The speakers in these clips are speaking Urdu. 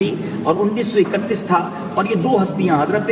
اور 1931 تھا، اور یہ دو ہستیاں حضرت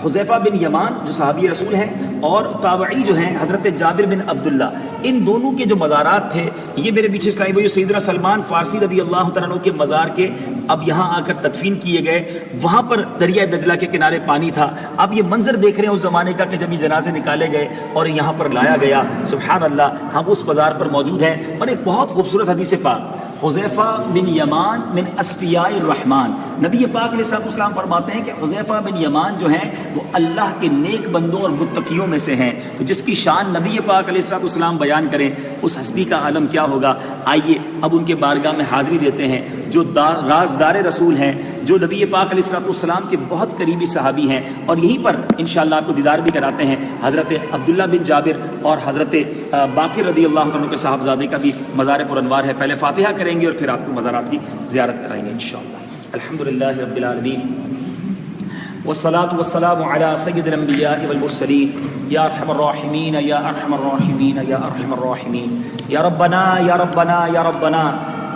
حذیفہ بن یمان جو صحابی رسول ہیں اور تابعی جو ہیں حضرت جابر بن عبداللہ، ان دونوں کے جو مزارات تھے یہ میرے پیچھے اسلامی بھائیو سیدنا سلمان فارسی رضی اللہ تعالیٰ عنہ کے مزار کے اب یہاں آ کر تدفین کیے گئے۔ وہاں پر دریائے دجلہ کے کنارے پانی تھا۔ اب یہ منظر دیکھ رہے ہیں اس زمانے کا کہ جب یہ جنازے نکالے گئے اور یہاں پر لایا گیا، سبحان اللہ، ہم اس مزار پر موجود ہیں۔ اور ایک بہت خوبصورت حدیث پاک، حذیفہ بن یمان من اصفیاء الرحمن، نبی پاک علیہ السلام فرماتے ہیں کہ حذیفہ بن یمان جو ہیں وہ اللہ کے نیک بندوں اور متقیوں میں سے ہیں، تو جس کی شان نبی پاک علیہ السلام بیان کریں اس ہستی کا عالم کیا ہوگا۔ آئیے اب ان کے بارگاہ میں حاضری دیتے ہیں جو رازدار رسول ہیں، جو نبی پاک علیہ السلام کے بہت قریبی صحابی ہیں، اور یہیں پر انشاءاللہ آپ کو دیدار بھی کراتے ہیں حضرت عبداللہ بن جابر اور حضرت باقر رضی اللہ عنہ کے صاحبزادے کا بھی مزار پر انوار ہے۔ پہلے فاتحہ کریں گے اور پھر آپ کو مزارات کی زیارت کرائیں گے انشاءاللہ۔ الحمدللہ رب العالمین والصلاة والسلام على سید الانبیاء والمرسلین یا ارحم الراحمین یا ارحم الراحمین یا ارحم الراحمین یا ربنا یا ربنا یا ربنا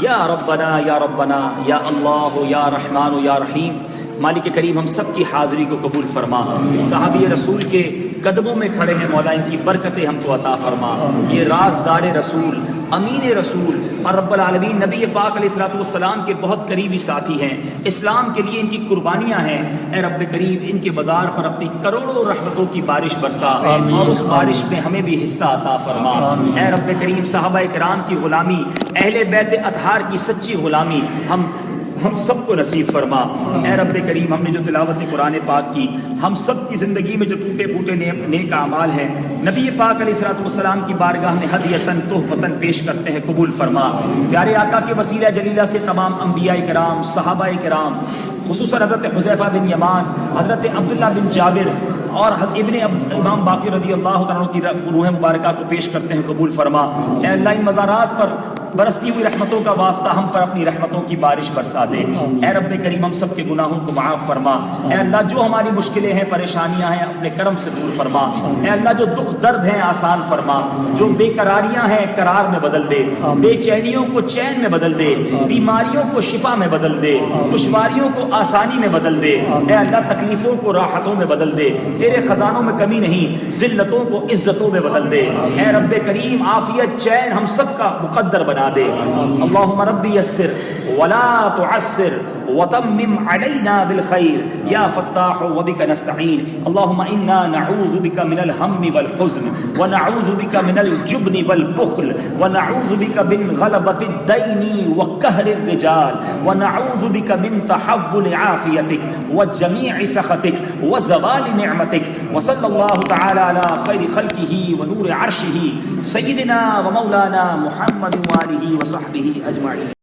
یا ربنا یا ربنا یا اللہ یا رحمان یا رحیم۔ مالک کریم ہم سب کی حاضری کو قبول فرما، صحابی رسول کے قدموں میں کھڑے ہیں مولا، ان کی برکتیں ہم کو عطا فرما۔ یہ رازدار رسول، امین رسول اور رب العالمین نبی پاک علیہ السلام کے بہت قریبی ساتھی ہیں، اسلام کے لیے ان کی قربانیاں ہیں۔ اے رب کریم ان کے مزار پر اپنی کروڑوں رحمتوں کی بارش برسا اور اس بارش میں ہمیں بھی حصہ عطا فرما۔ اے رب کریم صحابہ کرام کی غلامی، اہل بیت اطہار کی سچی غلامی ہم سب کو نصیب فرما۔ اے رب کریم ہم نے جو تلاوت قرآن پاک کی، ہم سب کی زندگی میں جو ٹوٹے پھوٹے نیک اعمال ہیں، نبی پاک علیہ السلام کی بارگاہ میں ہدیۃً تحفۃً پیش کرتے ہیں، قبول فرما۔ پیارے آقا کے وسیلہ جلیلہ سے تمام انبیاء کرام، صحابہ کرام، خصوصاً حضرت حذیفہ بن یمان، حضرت عبداللہ بن جابر اور ابن امام باقر رضی اللہ تعالیٰ عنہ کی روح مبارکہ کو پیش کرتے ہیں، قبول فرما۔ اے اللہ ان مزارات پر برستی ہوئی رحمتوں کا واسطہ ہم پر اپنی رحمتوں کی بارش برسا دے۔ اے رب کریم ہم سب کے گناہوں کو معاف فرما۔ اے اللہ جو ہماری مشکلیں ہیں، پریشانیاں ہیں، اپنے کرم سے دور فرما۔ اے اللہ جو دکھ درد ہیں آسان فرما، جو بے قراریاں ہیں قرار میں بدل دے، بے چینیوں کو چین میں بدل دے، بیماریوں کو شفا میں بدل دے، دشواریوں کو آسانی میں بدل دے۔ اے اللہ تکلیفوں کو راحتوں میں بدل دے، تیرے خزانوں میں کمی نہیں، ذلتوں کو عزتوں میں بدل دے۔ اے رب کریم عافیت چین ہم سب کا مقدر بنا دے۔ اللہم ربی یسر ولا تعسر وتمم علینا بالخیر یا فتاح وبک نستعین۔ اللہم انا نعوذ بک من الہم والحزن ونعوذ بک من الجبن والبخل ونعوذ بک من غلبۃ الدین وقہر الرجال ونعوذ بک من تحول عافیتک وجمیع سخطک وزوال نعمتک، وصلی اللہ تعالی علی خیر خلقہ ونور عرشہ سیدنا ومولانا محمد وآلہ وصحبہ اجمعین۔